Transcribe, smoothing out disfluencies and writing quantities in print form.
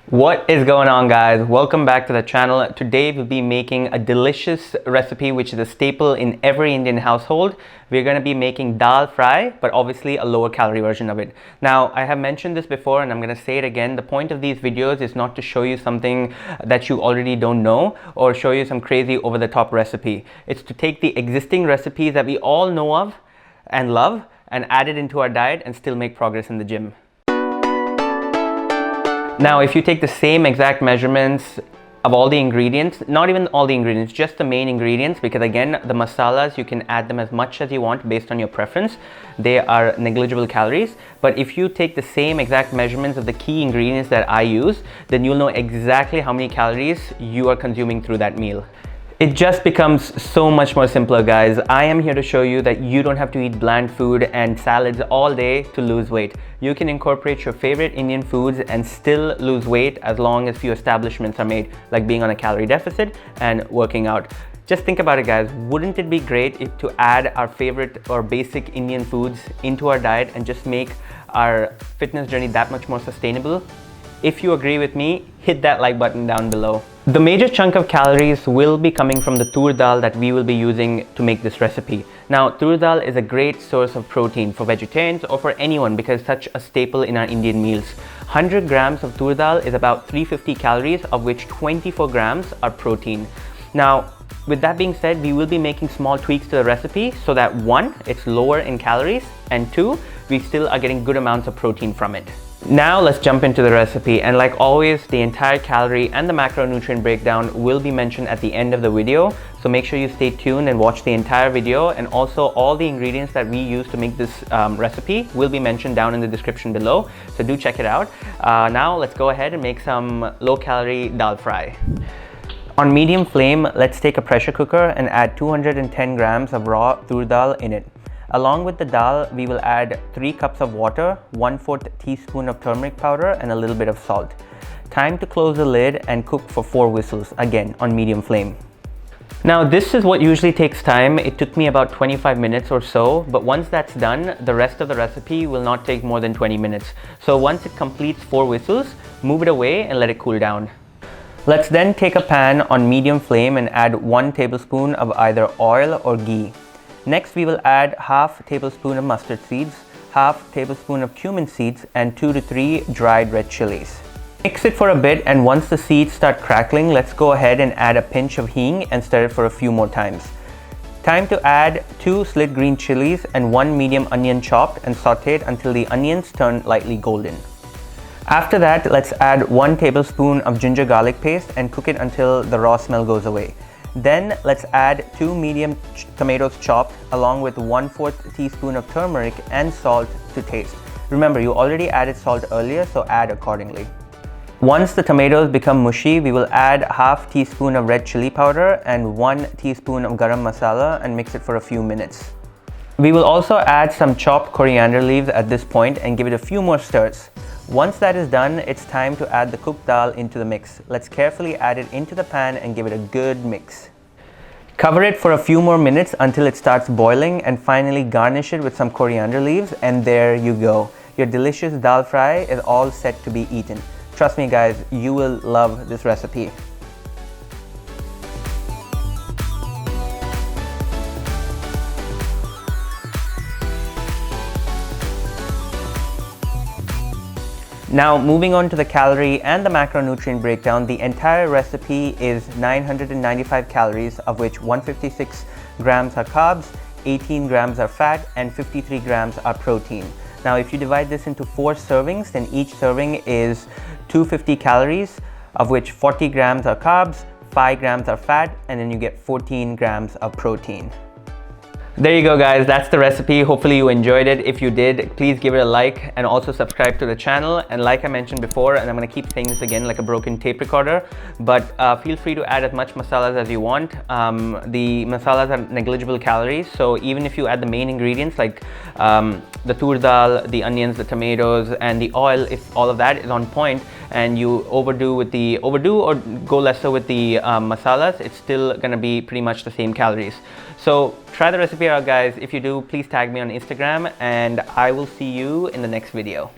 What is going on, guys? Welcome back to the channel. Today we'll be making a delicious recipe which is a staple in every Indian household. We're going to be making dal fry, but obviously a lower calorie version of it. Now, I have mentioned this before and I'm going to say it again. The point of these videos is not to show you something that you already don't know or show you some crazy over-the-top recipe. It's to take the existing recipes that we all know of and love and add it into our diet and still make progress in the gym. Now, if you take the same exact measurements of all the ingredients, not even all the ingredients, just the main ingredients, because again, the masalas, you can add them as much as you want based on your preference. They are negligible calories. But if you take the same exact measurements of the key ingredients that I use, then you'll know exactly how many calories you are consuming through that meal. It just becomes so much more simpler, guys. I am here to show you that you don't have to eat bland food and salads all day to lose weight. You can incorporate your favorite Indian foods and still lose weight as long as few establishments are made, like being on a calorie deficit and working out. Just think about it, guys. Wouldn't it be great to add our favorite or basic Indian foods into our diet and just make our fitness journey that much more sustainable? If you agree with me, hit that like button down below. The major chunk of calories will be coming from the Toor Dal that we will be using to make this recipe. Now, Toor Dal is a great source of protein for vegetarians or for anyone because it's such a staple in our Indian meals. 100 grams of Toor Dal is about 350 calories, of which 24 grams are protein. Now, with that being said, we will be making small tweaks to the recipe so that one, it's lower in calories, and two, we still are getting good amounts of protein from it. Now let's jump into the recipe, and like always, the entire calorie and the macronutrient breakdown will be mentioned at the end of the video, so make sure you stay tuned and watch the entire video. And also all the ingredients that we use to make this recipe will be mentioned down in the description below, so do check it out. Now let's go ahead and make some low-calorie dal fry. On medium flame, let's take a pressure cooker and add 210 grams of raw Toor Dal in it. Along with the dal, we will add 3 cups of water, 1/4 teaspoon of turmeric powder, and a little bit of salt. Time to close the lid and cook for 4 whistles, again on medium flame. Now, this is what usually takes time. It took me about 25 minutes or so, but once that's done, the rest of the recipe will not take more than 20 minutes. So once it completes 4 whistles, move it away and let it cool down. Let's then take a pan on medium flame and add 1 tablespoon of either oil or ghee. Next, we will add half tablespoon of mustard seeds, half tablespoon of cumin seeds, and 2 to 3 dried red chilies. Mix it for a bit, and once the seeds start crackling, let's go ahead and add a pinch of hing and stir it for a few more times. Time to add 2 slit green chilies and 1 medium onion chopped and sauteed until the onions turn lightly golden. After that, let's add 1 tablespoon of ginger garlic paste and cook it until the raw smell goes away. Then let's add 2 medium tomatoes chopped along with 1/4 teaspoon of turmeric and salt to taste. Remember, you already added salt earlier, so add accordingly. Once the tomatoes become mushy, we will add half teaspoon of red chilli powder and 1 teaspoon of garam masala and mix it for a few minutes. We will also add some chopped coriander leaves at this point and give it a few more stirs. Once that is done, it's time to add the cooked dal into the mix. Let's carefully add it into the pan and give it a good mix. Cover it for a few more minutes until it starts boiling, and finally garnish it with some coriander leaves, and there you go. Your delicious dal fry is all set to be eaten. Trust me, guys, you will love this recipe. Now, moving on to the calorie and the macronutrient breakdown, the entire recipe is 995 calories, of which 156 grams are carbs, 18 grams are fat, and 53 grams are protein. Now, if you divide this into 4 servings, then each serving is 250 calories, of which 40 grams are carbs, 5 grams are fat, and then you get 14 grams of protein. There you go, guys. That's the recipe. Hopefully you enjoyed it. If you did, please give it a like and also subscribe to the channel. And like I mentioned before, and I'm going to keep saying this again like a broken tape recorder, but feel free to add as much masalas as you want. The masalas are negligible calories, so even if you add the main ingredients like the Toor Dal, the onions, the tomatoes, and the oil, if all of that is on point and you overdo or go lesser with the masalas, it's still going to be pretty much the same calories. So try the recipe out, guys. If you do, please tag me on Instagram, and I will see you in the next video.